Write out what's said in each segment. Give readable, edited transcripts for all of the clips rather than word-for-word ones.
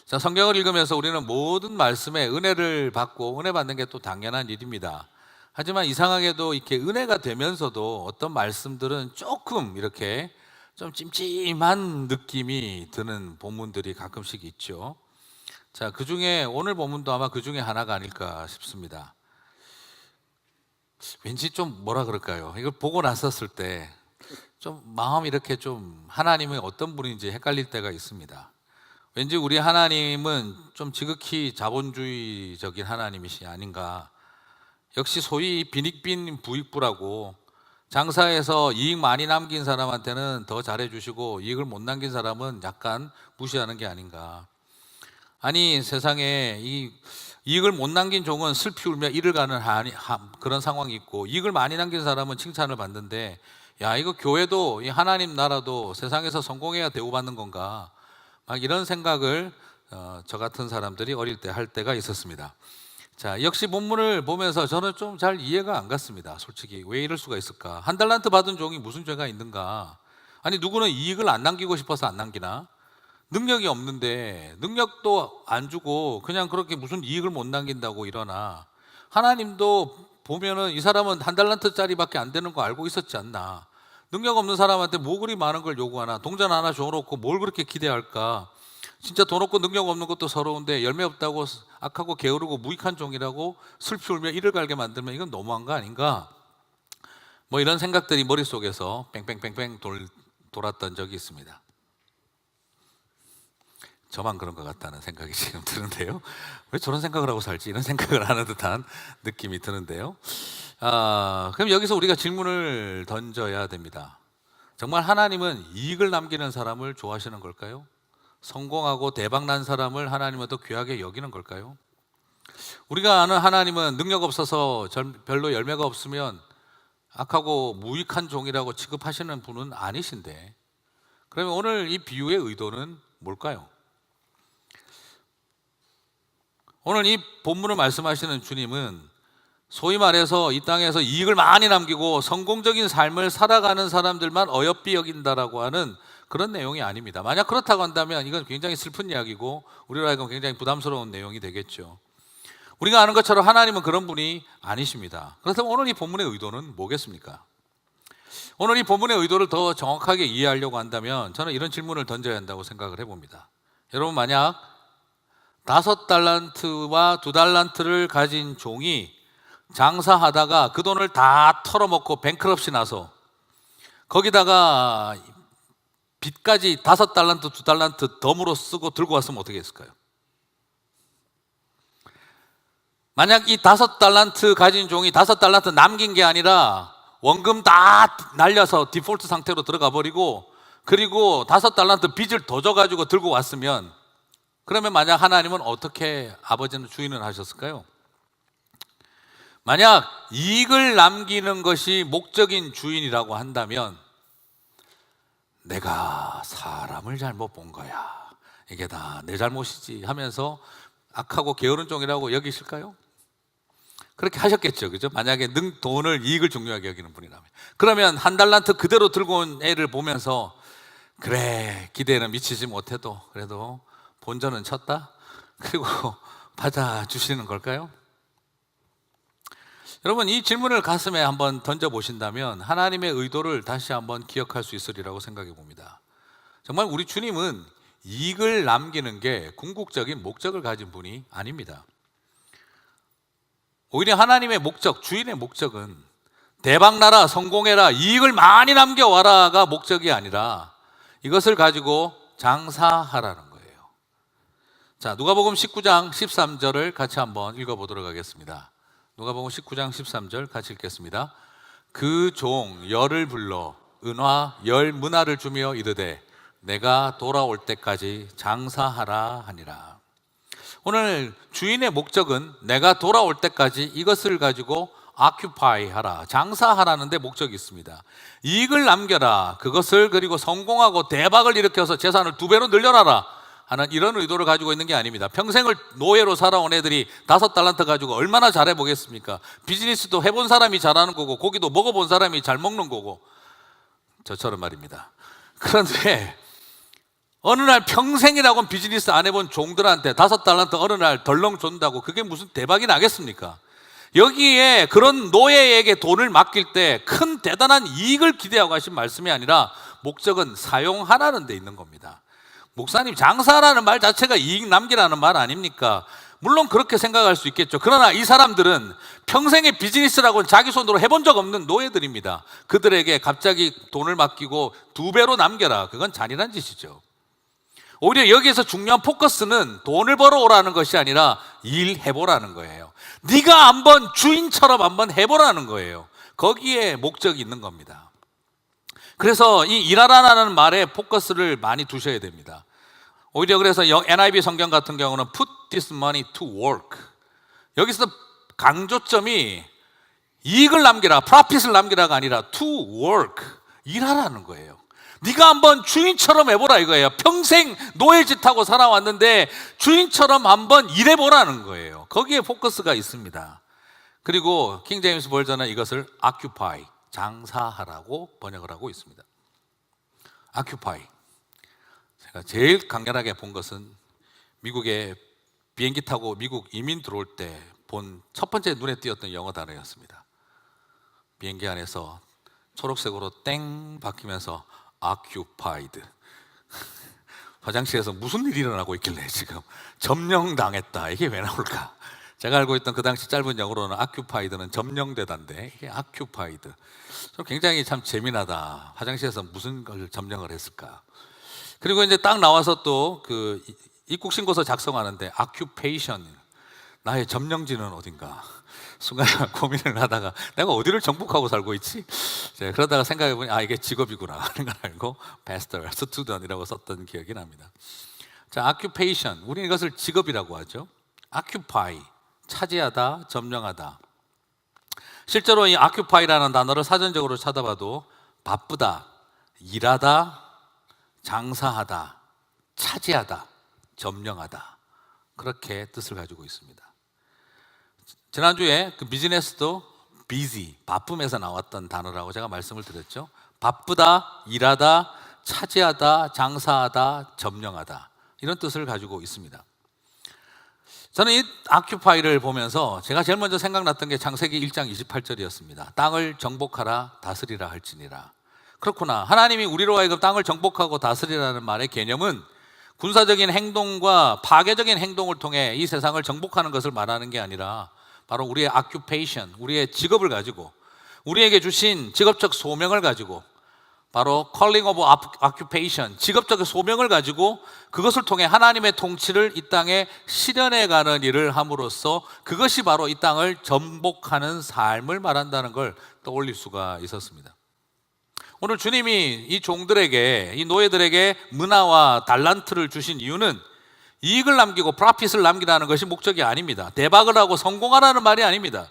자, 성경을 읽으면서 우리는 모든 말씀에 은혜를 받고 은혜 받는 게 또 당연한 일입니다. 하지만 이상하게도 이렇게 은혜가 되면서도 어떤 말씀들은 조금 이렇게 좀 찜찜한 느낌이 드는 본문들이 가끔씩 있죠. 자, 그 중에 오늘 본문도 아마 그 중에 하나가 아닐까 싶습니다. 왠지 좀 뭐라 그럴까요? 이걸 보고 났었을 때 좀 마음이 이렇게 좀 하나님은 어떤 분인지 헷갈릴 때가 있습니다. 왠지 우리 하나님은 좀 지극히 자본주의적인 하나님이시 아닌가. 역시 소위 빈익빈 부익부라고 장사해서 이익 많이 남긴 사람한테는 더 잘해주시고 이익을 못 남긴 사람은 약간 무시하는 게 아닌가. 아니 세상에 이 이익을 못 남긴 종은 슬피 울며 이를 가는 그런 상황이 있고, 이익을 많이 남긴 사람은 칭찬을 받는데, 야 이거 교회도 이 하나님 나라도 세상에서 성공해야 대우받는 건가, 막 이런 생각을 저 같은 사람들이 어릴 때 할 때가 있었습니다. 자, 역시 본문을 보면서 저는 좀 잘 이해가 안 갔습니다. 솔직히 왜 이럴 수가 있을까? 한 달란트 받은 종이 무슨 죄가 있는가? 아니 누구는 이익을 안 남기고 싶어서 안 남기나? 능력이 없는데 능력도 안 주고 그냥 그렇게 무슨 이익을 못 남긴다고 이러나? 하나님도 보면은 이 사람은 한 달란트짜리밖에 안 되는 거 알고 있었지 않나? 능력 없는 사람한테 뭐 그리 많은 걸 요구하나? 동전 하나 줘놓고 뭘 그렇게 기대할까? 진짜 돈 없고 능력 없는 것도 서러운데 열매 없다고 악하고 게으르고 무익한 종이라고 슬피 울며 이를 갈게 만들면 이건 너무한 거 아닌가? 뭐 이런 생각들이 머릿속에서 뺑뺑뺑뺑 돌았던 적이 있습니다. 저만 그런 것 같다는 생각이 지금 드는데요. 왜 저런 생각을 하고 살지? 이런 생각을 하는 듯한 느낌이 드는데요. 그럼 여기서 우리가 질문을 던져야 됩니다. 정말 하나님은 이익을 남기는 사람을 좋아하시는 걸까요? 성공하고 대박난 사람을 하나님은 더 귀하게 여기는 걸까요? 우리가 아는 하나님은 능력 없어서 별로 열매가 없으면 악하고 무익한 종이라고 취급하시는 분은 아니신데, 그러면 오늘 이 비유의 의도는 뭘까요? 오늘 이 본문을 말씀하시는 주님은 소위 말해서 이 땅에서 이익을 많이 남기고 성공적인 삶을 살아가는 사람들만 어여삐 여긴다라고 하는 그런 내용이 아닙니다. 만약 그렇다고 한다면 이건 굉장히 슬픈 이야기고 우리로 하여금 굉장히 부담스러운 내용이 되겠죠. 우리가 아는 것처럼 하나님은 그런 분이 아니십니다. 그렇다면 오늘 이 본문의 의도는 뭐겠습니까? 오늘 이 본문의 의도를 더 정확하게 이해하려고 한다면 저는 이런 질문을 던져야 한다고 생각을 해봅니다. 여러분, 만약 5달란트와 2달란트를 가진 종이 장사하다가 그 돈을 다 털어먹고 뱅크럽시 나서 거기다가 빚까지 5달란트, 2달란트 덤으로 쓰고 들고 왔으면 어떻게 했을까요? 만약 이 5달란트 가진 종이 5달란트 남긴 게 아니라 원금 다 날려서 디폴트 상태로 들어가 버리고, 그리고 5달란트 빚을 더 져가지고 들고 왔으면, 그러면 만약 하나님은 어떻게 아버지는 주인을 하셨을까요? 만약 이익을 남기는 것이 목적인 주인이라고 한다면 내가 사람을 잘못 본 거야, 이게 다 내 잘못이지 하면서 악하고 게으른 종이라고 여기실까요? 그렇게 하셨겠죠, 그죠? 만약에 돈을 이익을 중요하게 여기는 분이라면. 그러면 한 달란트 그대로 들고 온 애를 보면서 그래, 기대는 미치지 못해도 그래도 본전은 쳤다, 그리고 받아주시는 걸까요? 여러분, 이 질문을 가슴에 한번 던져보신다면 하나님의 의도를 다시 한번 기억할 수 있으리라고 생각해 봅니다. 정말 우리 주님은 이익을 남기는 게 궁극적인 목적을 가진 분이 아닙니다. 오히려 하나님의 목적, 주인의 목적은 대박나라, 성공해라, 이익을 많이 남겨와라가 목적이 아니라 이것을 가지고 장사하라는 거예요. 자, 누가복음 19장 13절을 같이 한번 읽어보도록 하겠습니다. 누가복음 19장 13절 같이 읽겠습니다. 그 종 열을 불러 은화 10문화를 주며 이르되 내가 돌아올 때까지 장사하라 하니라. 오늘 주인의 목적은 내가 돌아올 때까지 이것을 가지고 occupy 하라, 장사하라는 데 목적이 있습니다. 이익을 남겨라, 그것을 그리고 성공하고 대박을 일으켜서 재산을 2배로 늘려놔라 하는 이런 의도를 가지고 있는 게 아닙니다. 평생을 노예로 살아온 애들이 5달란트 가지고 얼마나 잘해 보겠습니까? 비즈니스도 해본 사람이 잘하는 거고 고기도 먹어본 사람이 잘 먹는 거고, 저처럼 말입니다. 그런데 어느 날 평생이라고는 비즈니스 안 해본 종들한테 5달란트 어느 날 덜렁 준다고 그게 무슨 대박이 나겠습니까? 여기에 그런 노예에게 돈을 맡길 때 큰 대단한 이익을 기대하고 하신 말씀이 아니라 목적은 사용하라는 데 있는 겁니다. 목사님, 장사라는 말 자체가 이익 남기라는 말 아닙니까? 물론 그렇게 생각할 수 있겠죠. 그러나 이 사람들은 평생의 비즈니스라고는 자기 손으로 해본 적 없는 노예들입니다. 그들에게 갑자기 돈을 맡기고 2배로 남겨라, 그건 잔인한 짓이죠. 오히려 여기에서 중요한 포커스는 돈을 벌어오라는 것이 아니라 일해보라는 거예요. 네가 한번 주인처럼 한번 해보라는 거예요. 거기에 목적이 있는 겁니다. 그래서 이 일하라는 말에 포커스를 많이 두셔야 됩니다. 오히려 그래서 NIV 성경 같은 경우는 put this money to work, 여기서 강조점이 이익을 남기라, profit을 남기라가 아니라 to work, 일하라는 거예요. 네가 한번 주인처럼 해보라 이거예요. 평생 노예짓하고 살아왔는데 주인처럼 한번 일해보라는 거예요. 거기에 포커스가 있습니다. 그리고 킹제임스 버전은 이것을 occupy, 장사하라고 번역을 하고 있습니다. occupy. 제가 제일 강렬하게 본 것은 미국에 비행기 타고 미국 이민 들어올 때 본 첫 번째 눈에 띄었던 영어 단어였습니다. 비행기 안에서 초록색으로 땡 박히면서 occupied. 화장실에서 무슨 일이 일어나고 있길래 지금 점령당했다, 이게 왜 나올까? 제가 알고 있던 그 당시 짧은 영어로는 occupied는 점령되다인데 이게 occupied. 굉장히 참 재미나다. 화장실에서 무슨 걸 점령을 했을까? 그리고 이제 딱 나와서 또 그 입국 신고서 작성하는데 occupation, 나의 점령지는 어딘가? 순간 고민을 하다가 내가 어디를 정복하고 살고 있지? 그러다가 생각해보니 이게 직업이구나 하는 걸 알고 pastor, student이라고 썼던 기억이 납니다. 자, occupation, 우리는 이것을 직업이라고 하죠. occupy, 차지하다, 점령하다. 실제로 이 occupy라는 단어를 사전적으로 찾아봐도 바쁘다, 일하다, 장사하다, 차지하다, 점령하다, 그렇게 뜻을 가지고 있습니다. 지난주에 그 비즈니스도 busy, 바쁨에서 나왔던 단어라고 제가 말씀을 드렸죠. 바쁘다, 일하다, 차지하다, 장사하다, 점령하다, 이런 뜻을 가지고 있습니다. 저는 이 occupy를 보면서 제가 제일 먼저 생각났던 게 창세기 1장 28절이었습니다. 땅을 정복하라, 다스리라 할지니라. 그렇구나, 하나님이 우리로 하여금 땅을 정복하고 다스리라는 말의 개념은 군사적인 행동과 파괴적인 행동을 통해 이 세상을 정복하는 것을 말하는 게 아니라 바로 우리의 occupation, 우리의 직업을 가지고, 우리에게 주신 직업적 소명을 가지고, 바로 calling of occupation, 직업적 소명을 가지고 그것을 통해 하나님의 통치를 이 땅에 실현해가는 일을 함으로써 그것이 바로 이 땅을 정복하는 삶을 말한다는 걸 떠올릴 수가 있었습니다. 오늘 주님이 이 종들에게, 이 노예들에게 문화와 달란트를 주신 이유는 이익을 남기고 프로핏을 남기라는 것이 목적이 아닙니다. 대박을 하고 성공하라는 말이 아닙니다.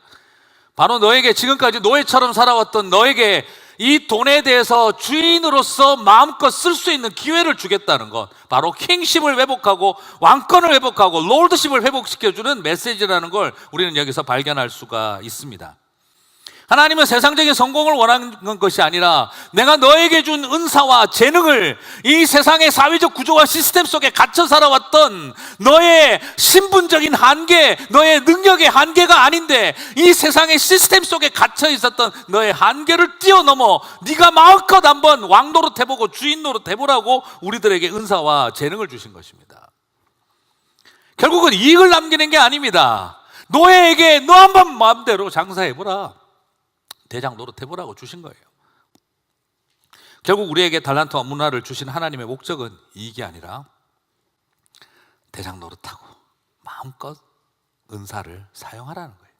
바로 너에게, 지금까지 노예처럼 살아왔던 너에게 이 돈에 대해서 주인으로서 마음껏 쓸 수 있는 기회를 주겠다는 것, 바로 킹십을 회복하고 왕권을 회복하고 롤드십을 회복시켜주는 메시지라는 걸 우리는 여기서 발견할 수가 있습니다. 하나님은 세상적인 성공을 원하는 것이 아니라 내가 너에게 준 은사와 재능을 이 세상의 사회적 구조와 시스템 속에 갇혀 살아왔던 너의 신분적인 한계, 너의 능력의 한계가 아닌데 이 세상의 시스템 속에 갇혀 있었던 너의 한계를 뛰어넘어 네가 마음껏 한번 왕 노릇해보고 주인 노릇해보라고 우리들에게 은사와 재능을 주신 것입니다. 결국은 이익을 남기는 게 아닙니다. 노예에게 너 한번 마음대로 장사해보라, 대장 노릇해보라고 주신 거예요. 결국 우리에게 달란트와 문화를 주신 하나님의 목적은 이익이 아니라 대장 노릇하고 마음껏 은사를 사용하라는 거예요.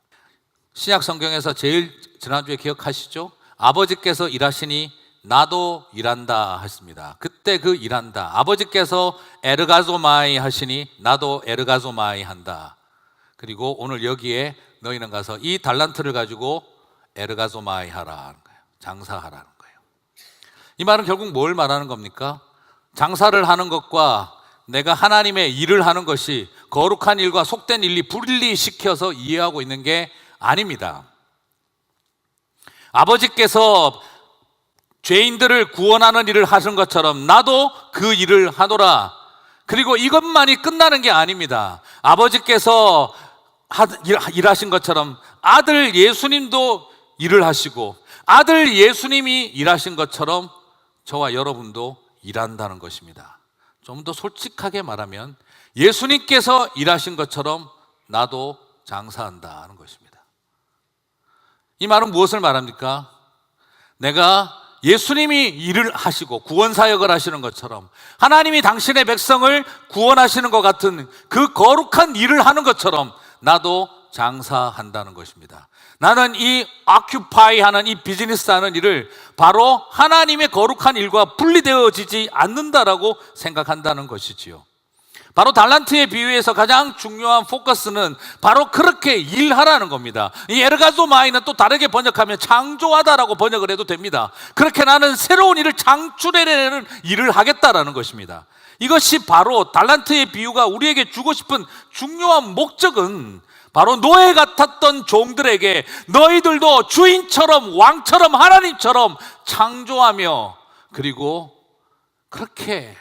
신약 성경에서 제일 지난주에 기억하시죠? 아버지께서 일하시니 나도 일한다 했습니다. 그때 그 일한다, 아버지께서 에르가조마이 하시니 나도 에르가조마이 한다. 그리고 오늘 여기에 너희는 가서 이 달란트를 가지고 에르가조마이 하라는 거예요. 장사하라는 거예요. 이 말은 결국 뭘 말하는 겁니까? 장사를 하는 것과 내가 하나님의 일을 하는 것이 거룩한 일과 속된 일이 분리시켜서 이해하고 있는 게 아닙니다. 아버지께서 죄인들을 구원하는 일을 하신 것처럼 나도 그 일을 하노라. 그리고 이것만이 끝나는 게 아닙니다. 아버지께서 일하신 것처럼 아들 예수님도 일을 하시고 아들 예수님이 일하신 것처럼 저와 여러분도 일한다는 것입니다. 좀 더 솔직하게 말하면 예수님께서 일하신 것처럼 나도 장사한다는 것입니다. 이 말은 무엇을 말합니까? 내가 예수님이 일을 하시고 구원사역을 하시는 것처럼 하나님이 당신의 백성을 구원하시는 것 같은 그 거룩한 일을 하는 것처럼 나도 장사한다는 것입니다. 나는 이 오큐파이 하는 이 비즈니스 하는 일을 바로 하나님의 거룩한 일과 분리되어지지 않는다라고 생각한다는 것이지요. 바로 달란트의 비유에서 가장 중요한 포커스는 바로 그렇게 일하라는 겁니다. 이 에르가조마이는 또 다르게 번역하면 창조하다라고 번역을 해도 됩니다. 그렇게 나는 새로운 일을 창출해내는 일을 하겠다라는 것입니다. 이것이 바로 달란트의 비유가 우리에게 주고 싶은 중요한 목적은 바로 노예 같았던 종들에게 너희들도 주인처럼 왕처럼 하나님처럼 창조하며 그리고 그렇게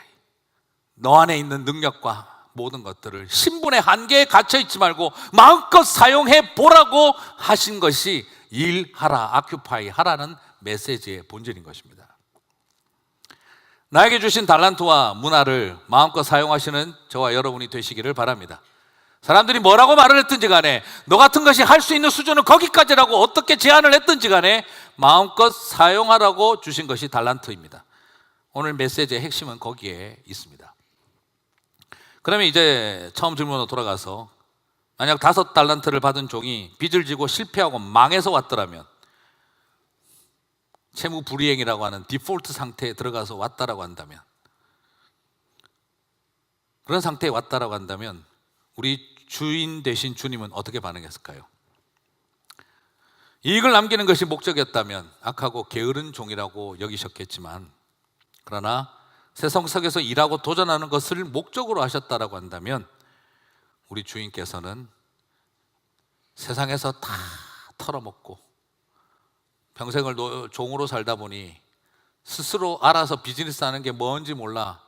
너 안에 있는 능력과 모든 것들을 신분의 한계에 갇혀 있지 말고 마음껏 사용해 보라고 하신 것이 일하라, 오큐파이 하라는 메시지의 본질인 것입니다. 나에게 주신 달란트와 문화를 마음껏 사용하시는 저와 여러분이 되시기를 바랍니다. 사람들이 뭐라고 말을 했든지 간에 너 같은 것이 할 수 있는 수준은 거기까지라고 어떻게 제안을 했든지 간에 마음껏 사용하라고 주신 것이 달란트입니다. 오늘 메시지의 핵심은 거기에 있습니다. 그러면 이제 처음 질문으로 돌아가서 만약 5달란트를 받은 종이 빚을 지고 실패하고 망해서 왔더라면 채무 불이행이라고 하는 디폴트 상태에 들어가서 왔다라고 한다면 그런 상태에 왔다라고 한다면 우리 주인 되신 주님은 어떻게 반응했을까요? 이익을 남기는 것이 목적이었다면 악하고 게으른 종이라고 여기셨겠지만 그러나 세상속에서 일하고 도전하는 것을 목적으로 하셨다라고 한다면 우리 주인께서는 세상에서 다 털어먹고 평생을 종으로 살다 보니 스스로 알아서 비즈니스 하는 게 뭔지 몰라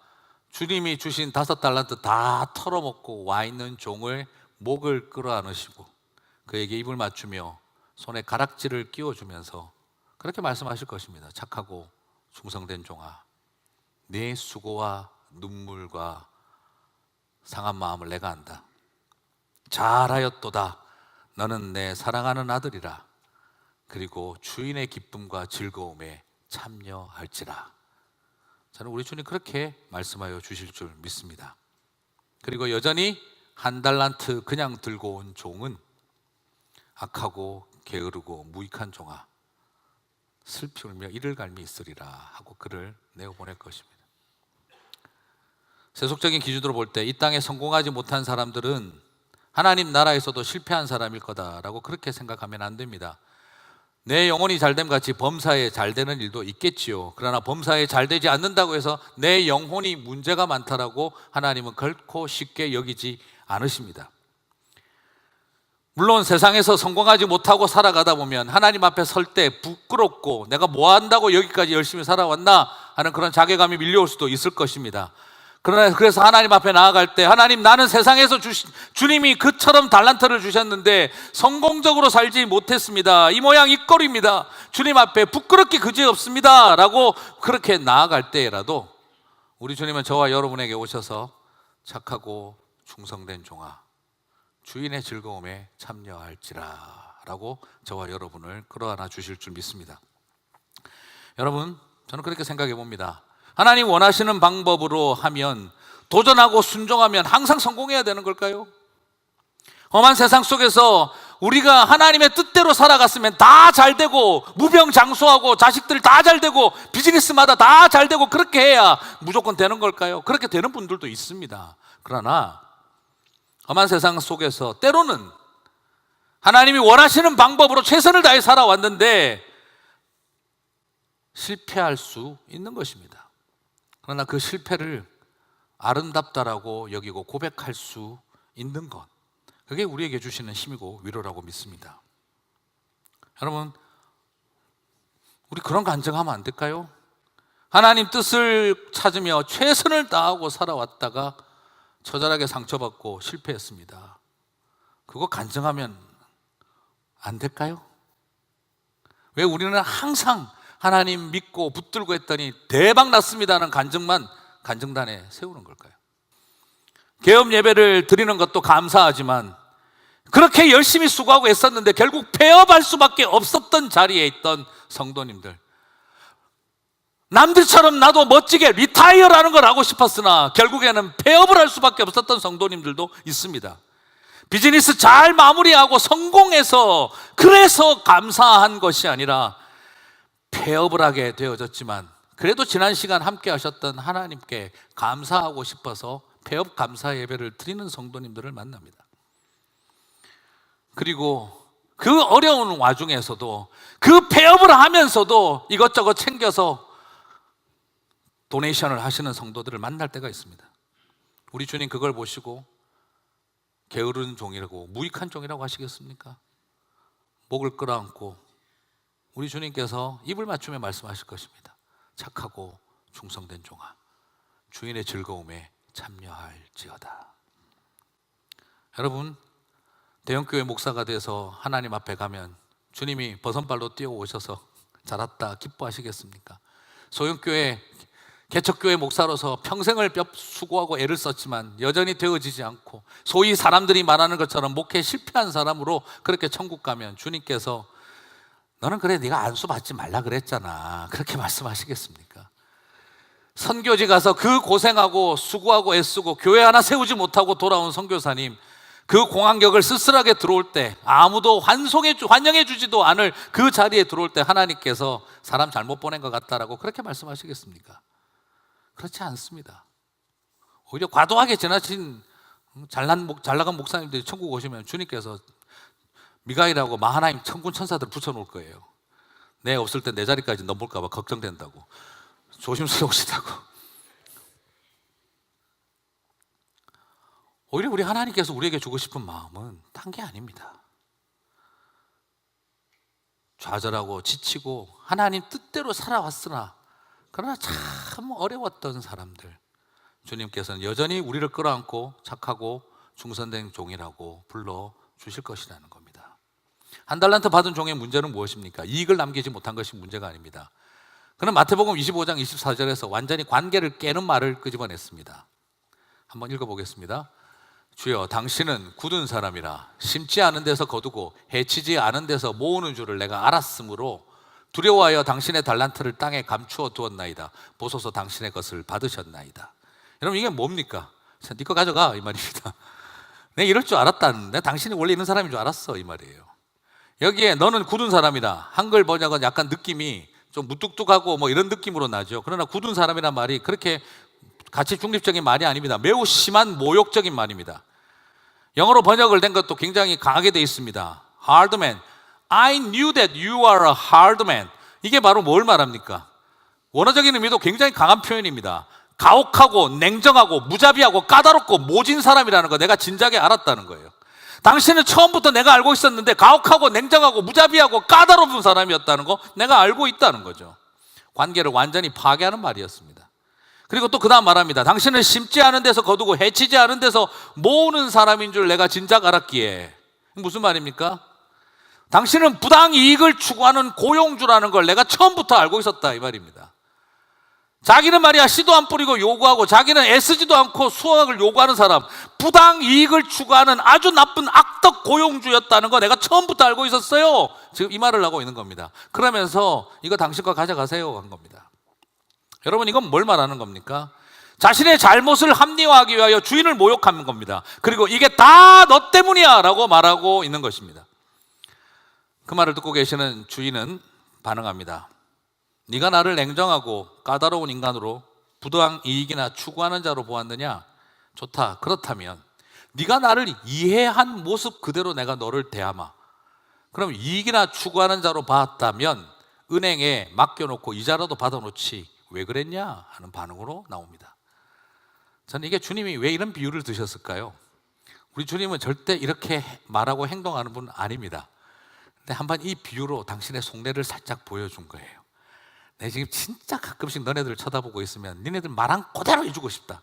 주님이 주신 5달란트 다 털어먹고 와 있는 종을 목을 끌어안으시고 그에게 입을 맞추며 손에 가락지를 끼워주면서 그렇게 말씀하실 것입니다. 착하고 충성된 종아, 네 수고와 눈물과 상한 마음을 내가 안다. 잘하였도다. 너는 내 사랑하는 아들이라. 그리고 주인의 기쁨과 즐거움에 참여할지라. 저는 우리 주님 그렇게 말씀하여 주실 줄 믿습니다. 그리고 여전히 1달란트 그냥 들고 온 종은 악하고 게으르고 무익한 종아, 슬피 울며 이를 갈미 있으리라 하고 그를 내어보낼 것입니다. 세속적인 기준으로 볼 때 이 땅에 성공하지 못한 사람들은 하나님 나라에서도 실패한 사람일 거다라고 그렇게 생각하면 안 됩니다. 내 영혼이 잘됨 같이 범사에 잘되는 일도 있겠지요. 그러나 범사에 잘되지 않는다고 해서 내 영혼이 문제가 많다라고 하나님은 결코 쉽게 여기지 않으십니다. 물론 세상에서 성공하지 못하고 살아가다 보면 하나님 앞에 설 때 부끄럽고 내가 뭐 한다고 여기까지 열심히 살아왔나 하는 그런 자괴감이 밀려올 수도 있을 것입니다. 그러나 그래서 하나님 앞에 나아갈 때 하나님 나는 세상에서 주님이 그처럼 달란트를 주셨는데 성공적으로 살지 못했습니다. 이 모양 이 꼴입니다. 주님 앞에 부끄럽기 그지없습니다 라고 그렇게 나아갈 때라도 우리 주님은 저와 여러분에게 오셔서 착하고 충성된 종아 주인의 즐거움에 참여할지라 라고 저와 여러분을 끌어안아 주실 줄 믿습니다. 여러분, 저는 그렇게 생각해 봅니다. 하나님 원하시는 방법으로 하면 도전하고 순종하면 항상 성공해야 되는 걸까요? 험한 세상 속에서 우리가 하나님의 뜻대로 살아갔으면 다 잘되고 무병장수하고 자식들 다 잘되고 비즈니스마다 다 잘되고 그렇게 해야 무조건 되는 걸까요? 그렇게 되는 분들도 있습니다. 그러나 험한 세상 속에서 때로는 하나님이 원하시는 방법으로 최선을 다해 살아왔는데 실패할 수 있는 것입니다. 그러나 그 실패를 아름답다라고 여기고 고백할 수 있는 것, 그게 우리에게 주시는 힘이고 위로라고 믿습니다. 여러분, 우리 그런 간증하면 안 될까요? 하나님 뜻을 찾으며 최선을 다하고 살아왔다가 처절하게 상처받고 실패했습니다. 그거 간증하면 안 될까요? 왜 우리는 항상 하나님 믿고 붙들고 했더니 대박 났습니다는 간증만 간증단에 세우는 걸까요? 개업 예배를 드리는 것도 감사하지만 그렇게 열심히 수고하고 애썼는데 결국 폐업할 수밖에 없었던 자리에 있던 성도님들, 남들처럼 나도 멋지게 리타이어라는 걸 하고 싶었으나 결국에는 폐업을 할 수밖에 없었던 성도님들도 있습니다. 비즈니스 잘 마무리하고 성공해서 그래서 감사한 것이 아니라 폐업을 하게 되어졌지만 그래도 지난 시간 함께 하셨던 하나님께 감사하고 싶어서 폐업 감사 예배를 드리는 성도님들을 만납니다. 그리고 그 어려운 와중에서도 그 폐업을 하면서도 이것저것 챙겨서 도네이션을 하시는 성도들을 만날 때가 있습니다. 우리 주님 그걸 보시고 게으른 종이라고, 무익한 종이라고 하시겠습니까? 목을 끌어안고 우리 주님께서 입을 맞추며 말씀하실 것입니다. 착하고 충성된 종아, 주인의 즐거움에 참여할지어다. 여러분, 대형교회 목사가 돼서 하나님 앞에 가면 주님이 버선발로 뛰어오셔서 잘했다 기뻐하시겠습니까? 소형교회, 개척교회 목사로서 평생을 수고하고 애를 썼지만 여전히 되어지지 않고 소위 사람들이 말하는 것처럼 목회 실패한 사람으로 그렇게 천국 가면 주님께서 너는 그래 네가 안수 받지 말라 그랬잖아 그렇게 말씀하시겠습니까? 선교지 가서 그 고생하고 수고하고 애쓰고 교회 하나 세우지 못하고 돌아온 선교사님, 그 공항역을 쓸쓸하게 들어올 때 아무도 환영해 주지도 않을 그 자리에 들어올 때 하나님께서 사람 잘못 보낸 것 같다라고 그렇게 말씀하시겠습니까? 그렇지 않습니다. 오히려 과도하게 지나친 잘 나간 목사님들이 천국 오시면 주님께서 미가일하고 마하나임 천군 천사들 붙여놓을 거예요. 내 없을 때 내 자리까지 넘볼까 봐 걱정된다고, 조심스러우시다고. 오히려 우리 하나님께서 우리에게 주고 싶은 마음은 딴 게 아닙니다. 좌절하고 지치고 하나님 뜻대로 살아왔으나 그러나 참 어려웠던 사람들, 주님께서는 여전히 우리를 끌어안고 착하고 충성된 종이라고 불러주실 것이라는 겁니다. 한 달란트 받은 종의 문제는 무엇입니까? 이익을 남기지 못한 것이 문제가 아닙니다. 그는 마태복음 25장 24절에서 완전히 관계를 깨는 말을 끄집어냈습니다. 한번 읽어보겠습니다. 주여, 당신은 굳은 사람이라 심지 않은 데서 거두고 해치지 않은 데서 모으는 줄을 내가 알았으므로 두려워하여 당신의 달란트를 땅에 감추어 두었나이다. 보소서 당신의 것을 받으셨나이다. 여러분, 이게 뭡니까? 네 거 가져가 이 말입니다. 내가 이럴 줄 알았다는데, 당신이 원래 있는 사람인 줄 알았어 이 말이에요. 여기에 너는 굳은 사람이다, 한글 번역은 약간 느낌이 좀 무뚝뚝하고 뭐 이런 느낌으로 나죠. 그러나 굳은 사람이란 말이 그렇게 가치 중립적인 말이 아닙니다. 매우 심한 모욕적인 말입니다. 영어로 번역을 된 것도 굉장히 강하게 되어 있습니다. Hard man, I knew that you are a hard man. 이게 바로 뭘 말합니까? 원어적인 의미도 굉장히 강한 표현입니다. 가혹하고 냉정하고 무자비하고 까다롭고 모진 사람이라는 거 내가 진작에 알았다는 거예요. 당신은 처음부터 내가 알고 있었는데 가혹하고 냉정하고 무자비하고 까다로운 사람이었다는 거 내가 알고 있다는 거죠. 관계를 완전히 파괴하는 말이었습니다. 그리고 또 그 다음 말합니다. 당신은 심지 않은 데서 거두고 해치지 않은 데서 모으는 사람인 줄 내가 진작 알았기에. 무슨 말입니까? 당신은 부당 이익을 추구하는 고용주라는 걸 내가 처음부터 알고 있었다 이 말입니다. 자기는 말이야 씨도 안 뿌리고 요구하고 자기는 애쓰지도 않고 수확을 요구하는 사람, 부당 이익을 추구하는 아주 나쁜 악덕 고용주였다는 거 내가 처음부터 알고 있었어요. 지금 이 말을 하고 있는 겁니다. 그러면서 이거 당신 거 가져가세요 한 겁니다. 여러분, 이건 뭘 말하는 겁니까? 자신의 잘못을 합리화하기 위하여 주인을 모욕하는 겁니다. 그리고 이게 다 너 때문이야 라고 말하고 있는 것입니다. 그 말을 듣고 계시는 주인은 반응합니다. 네가 나를 냉정하고 까다로운 인간으로 부당한 이익이나 추구하는 자로 보았느냐? 좋다. 그렇다면 네가 나를 이해한 모습 그대로 내가 너를 대하마. 그럼 이익이나 추구하는 자로 봤다면 은행에 맡겨놓고 이자라도 받아놓지 왜 그랬냐? 하는 반응으로 나옵니다. 저는 이게 주님이 왜 이런 비유를 드셨을까요? 우리 주님은 절대 이렇게 말하고 행동하는 분은 아닙니다. 근데 한번 이 비유로 당신의 속내를 살짝 보여준 거예요. 내 지금 진짜 가끔씩 너네들을 쳐다보고 있으면 니네들 말한 그대로 해주고 싶다.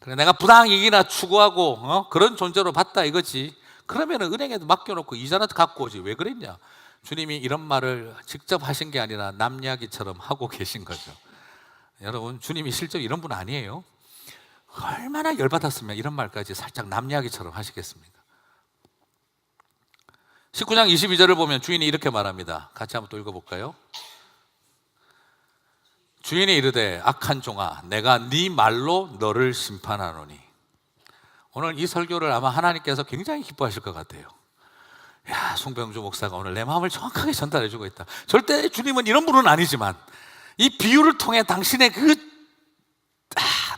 그래, 내가 부당이익이나 추구하고 그런 존재로 봤다 이거지. 그러면 은행에도 맡겨놓고 이자나 갖고 오지. 왜 그랬냐? 주님이 이런 말을 직접 하신 게 아니라 남 이야기처럼 하고 계신 거죠. 여러분, 주님이 실제로 이런 분 아니에요. 얼마나 열받았으면 이런 말까지 살짝 남 이야기처럼 하시겠습니까? 19장 22절을 보면 주인이 이렇게 말합니다. 같이 한번 또 읽어볼까요? 주인이 이르되 악한 종아, 내가 네 말로 너를 심판하노니. 오늘 이 설교를 아마 하나님께서 굉장히 기뻐하실 것 같아요. 야, 송병주 목사가 오늘 내 마음을 정확하게 전달해주고 있다. 절대 주님은 이런 분은 아니지만 이 비유를 통해 당신의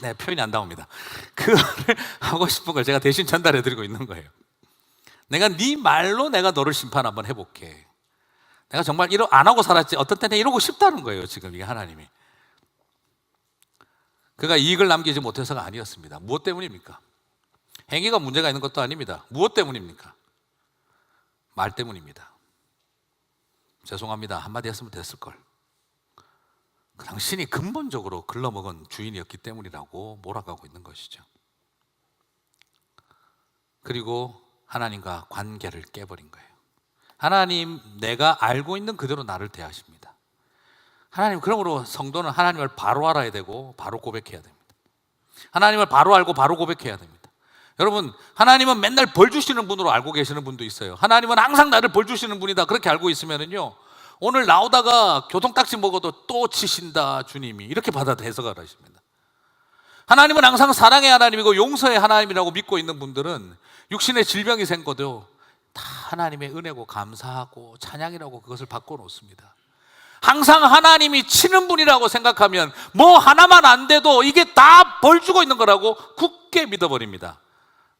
내 표현이 안 나옵니다. 그거를 하고 싶은 걸 제가 대신 전달해드리고 있는 거예요. 내가 네 말로 내가 너를 심판 한번 해볼게. 내가 정말 안 하고 살았지 어떤 때는 이러고 싶다는 거예요. 지금 이게 하나님이. 그가 이익을 남기지 못해서가 아니었습니다. 무엇 때문입니까? 행위가 문제가 있는 것도 아닙니다. 무엇 때문입니까? 말 때문입니다. 죄송합니다. 한마디 했으면 됐을걸. 당신이 근본적으로 글러먹은 주인이었기 때문이라고 몰아가고 있는 것이죠. 그리고 하나님과 관계를 깨버린 거예요. 하나님, 내가 알고 있는 그대로 나를 대하십니다. 하나님, 그러므로 성도는 하나님을 바로 알아야 되고 바로 고백해야 됩니다. 하나님을 바로 알고 바로 고백해야 됩니다. 여러분, 하나님은 맨날 벌 주시는 분으로 알고 계시는 분도 있어요. 하나님은 항상 나를 벌 주시는 분이다 그렇게 알고 있으면은요, 오늘 나오다가 교통딱지 먹어도 또 치신다 주님이 이렇게 받아 해석을 하십니다. 하나님은 항상 사랑의 하나님이고 용서의 하나님이라고 믿고 있는 분들은 육신의 질병이 생겨도 다 하나님의 은혜고 감사하고 찬양이라고 그것을 바꿔놓습니다. 항상 하나님이 치는 분이라고 생각하면 뭐 하나만 안 돼도 이게 다 벌 주고 있는 거라고 굳게 믿어버립니다.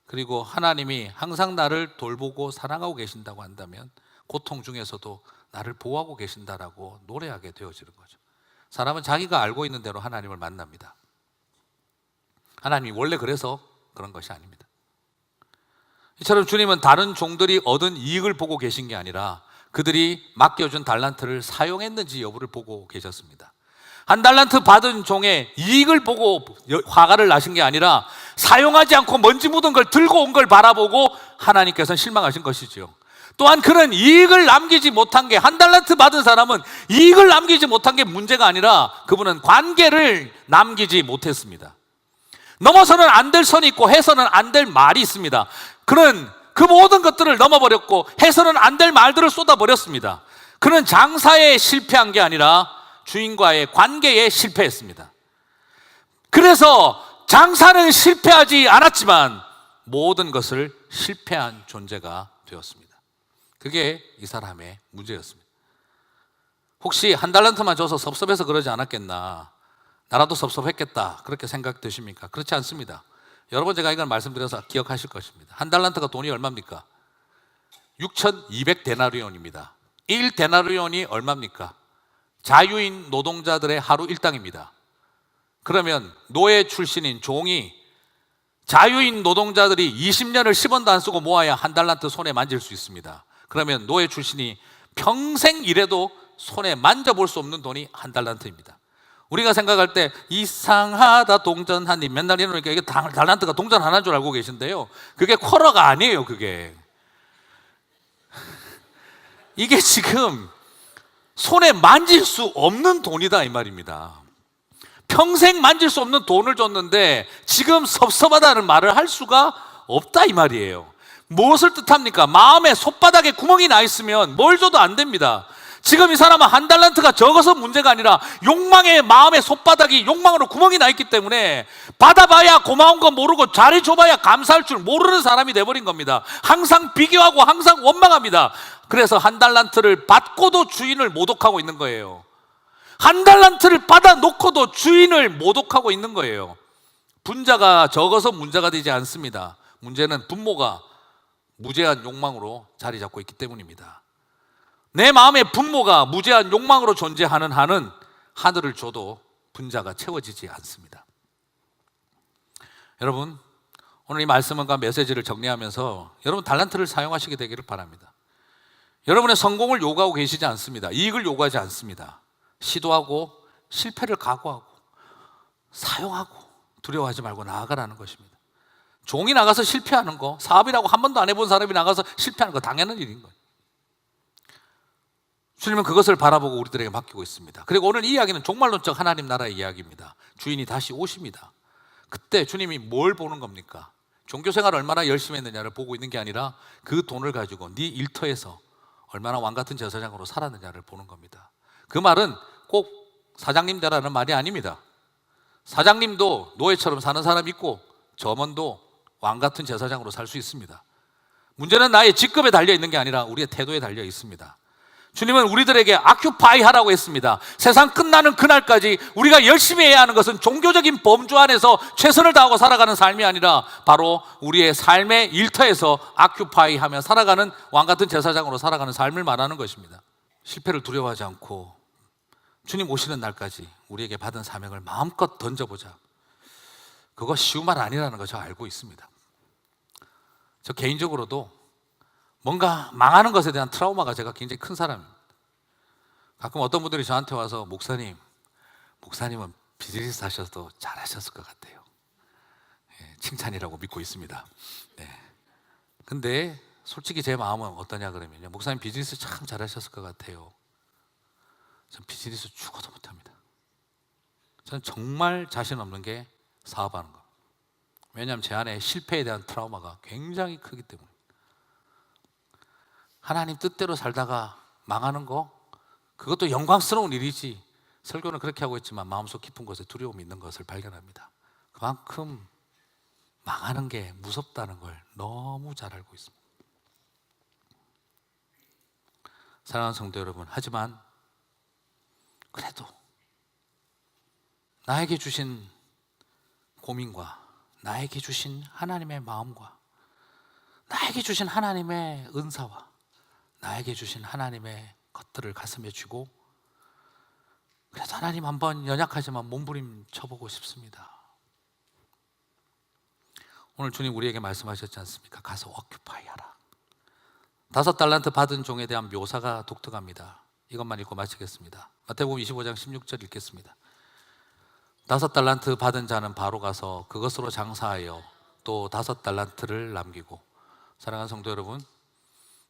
그리고 하나님이 항상 나를 돌보고 사랑하고 계신다고 한다면 고통 중에서도 나를 보호하고 계신다라고 노래하게 되어지는 거죠. 사람은 자기가 알고 있는 대로 하나님을 만납니다. 하나님이 원래 그래서 그런 것이 아닙니다. 이처럼 주님은 다른 종들이 얻은 이익을 보고 계신 게 아니라 그들이 맡겨준 달란트를 사용했는지 여부를 보고 계셨습니다. 한 달란트 받은 종의 이익을 보고 화가를 나신 게 아니라 사용하지 않고 먼지 묻은 걸 들고 온 걸 바라보고 하나님께서는 실망하신 것이죠. 또한 그런 이익을 남기지 못한 게, 한 달란트 받은 사람은 이익을 남기지 못한 게 문제가 아니라 그분은 관계를 남기지 못했습니다. 넘어서는 안 될 선이 있고 해서는 안 될 말이 있습니다. 그는 그 모든 것들을 넘어버렸고 해서는 안 될 말들을 쏟아버렸습니다. 그는 장사에 실패한 게 아니라 주인과의 관계에 실패했습니다. 그래서 장사는 실패하지 않았지만 모든 것을 실패한 존재가 되었습니다. 그게 이 사람의 문제였습니다. 혹시 한 달란트만 줘서 섭섭해서 그러지 않았겠나, 나라도 섭섭했겠다 그렇게 생각되십니까? 그렇지 않습니다. 여러 번 제가 이걸 말씀드려서 기억하실 것입니다. 한 달란트가 돈이 얼마입니까? 6,200데나리온입니다. 1데나리온이 얼마입니까? 자유인 노동자들의 하루 일당입니다. 그러면 노예 출신인 종이 자유인 노동자들이 20년을 10원도 안 쓰고 모아야 한 달란트 손에 만질 수 있습니다. 그러면 노예 출신이 평생 일해도 손에 만져볼 수 없는 돈이 한 달란트입니다. 우리가 생각할 때 이상하다 동전하니 맨날 이러니까 이게 달란트가 동전 하나인 줄 알고 계신데요, 그게 쿼러가 아니에요. 이게 지금 손에 만질 수 없는 돈이다 이 말입니다. 평생 만질 수 없는 돈을 줬는데 지금 섭섭하다는 말을 할 수가 없다 이 말이에요. 무엇을 뜻합니까? 마음에 손바닥에 구멍이 나 있으면 뭘 줘도 안 됩니다. 지금 이 사람은 한 달란트가 적어서 문제가 아니라 욕망의 마음의 손바닥이 욕망으로 구멍이 나 있기 때문에 받아봐야 고마운 거 모르고 잘해줘봐야 감사할 줄 모르는 사람이 돼버린 겁니다. 항상 비교하고 항상 원망합니다. 그래서 한 달란트를 받고도 주인을 모독하고 있는 거예요. 한 달란트를 받아놓고도 주인을 모독하고 있는 거예요. 분자가 적어서 문제가 되지 않습니다. 문제는 분모가 무제한 욕망으로 자리 잡고 있기 때문입니다. 내 마음의 분모가 무제한 욕망으로 존재하는 한은 하늘을 줘도 분자가 채워지지 않습니다. 여러분, 오늘 이 말씀과 메시지를 정리하면서 여러분 달란트를 사용하시게 되기를 바랍니다. 여러분의 성공을 요구하고 계시지 않습니다. 이익을 요구하지 않습니다. 시도하고 실패를 각오하고 사용하고 두려워하지 말고 나아가라는 것입니다. 종이 나가서 실패하는 거, 사업이라고 한 번도 안 해본 사람이 나가서 실패하는 거 당연한 일인 거예요. 주님은 그것을 바라보고 우리들에게 맡기고 있습니다. 그리고 오늘 이 이야기는 종말론적 하나님 나라의 이야기입니다. 주인이 다시 오십니다. 그때 주님이 뭘 보는 겁니까? 종교생활을 얼마나 열심히 했느냐를 보고 있는 게 아니라 그 돈을 가지고 네 일터에서 얼마나 왕같은 제사장으로 살았느냐를 보는 겁니다. 그 말은 꼭 사장님 되라는 말이 아닙니다. 사장님도 노예처럼 사는 사람이 있고 점원도 왕같은 제사장으로 살 수 있습니다. 문제는 나의 직급에 달려 있는 게 아니라 우리의 태도에 달려 있습니다. 주님은 우리들에게 아큐파이 하라고 했습니다. 세상 끝나는 그날까지 우리가 열심히 해야 하는 것은 종교적인 범주 안에서 최선을 다하고 살아가는 삶이 아니라 바로 우리의 삶의 일터에서 아큐파이 하며 살아가는 왕같은 제사장으로 살아가는 삶을 말하는 것입니다. 실패를 두려워하지 않고 주님 오시는 날까지 우리에게 받은 사명을 마음껏 던져보자. 그거 쉬운 말 아니라는 거 저 알고 있습니다. 저 개인적으로도 뭔가 망하는 것에 대한 트라우마가 제가 굉장히 큰 사람입니다. 가끔 어떤 분들이 저한테 와서 목사님은 비즈니스 하셔도 잘하셨을 것 같아요. 칭찬이라고 믿고 있습니다. 근데 솔직히 제 마음은 어떠냐 그러면요, 목사님 비즈니스 참 잘하셨을 것 같아요. 전 비즈니스 죽어도 못합니다. 저는 정말 자신 없는 게 사업하는 거. 왜냐하면 제 안에 실패에 대한 트라우마가 굉장히 크기 때문에. 하나님 뜻대로 살다가 망하는 거, 그것도 영광스러운 일이지. 설교는 그렇게 하고 있지만 마음속 깊은 곳에 두려움이 있는 것을 발견합니다. 그만큼 망하는 게 무섭다는 걸 너무 잘 알고 있습니다. 사랑하는 성도 여러분, 하지만 그래도 나에게 주신 고민과 나에게 주신 하나님의 마음과 나에게 주신 하나님의 은사와 나에게 주신 하나님의 것들을 가슴에 쥐고 그래서 하나님 한번 연약하지만 몸부림쳐보고 싶습니다. 오늘 주님 우리에게 말씀하셨지 않습니까? 가서 어큐파이 하라. 5달란트 받은 종에 대한 묘사가 독특합니다. 이것만 읽고 마치겠습니다. 마태복음 25장 16절 읽겠습니다. 5달란트 받은 자는 바로 가서 그것으로 장사하여 또 5달란트를 남기고. 사랑하는 성도 여러분,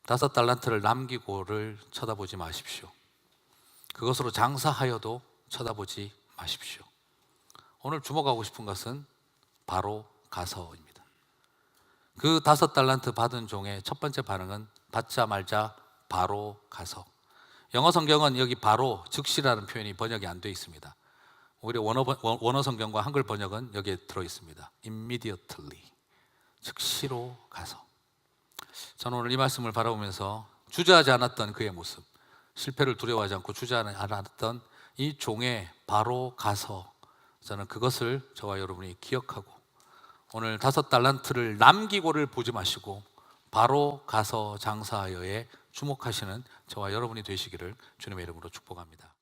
5달란트를 남기고를 쳐다보지 마십시오. 그것으로 장사하여도 쳐다보지 마십시오. 오늘 주목하고 싶은 것은 바로 가서입니다. 그 5달란트 받은 종의 첫 번째 반응은 받자 말자 바로 가서. 영어 성경은 여기 바로 즉시라는 표현이 번역이 안 되어 있습니다. 오히려 원어 성경과 한글 번역은 여기에 들어 있습니다. Immediately, 즉시로 가서. 저는 오늘 이 말씀을 바라보면서 주저하지 않았던 그의 모습, 실패를 두려워하지 않고 주저하지 않았던 이 종의 바로 가서, 저는 그것을 저와 여러분이 기억하고 오늘 5달란트를 남기고를 보지 마시고 바로 가서 장사하여에 주목하시는 저와 여러분이 되시기를 주님의 이름으로 축복합니다.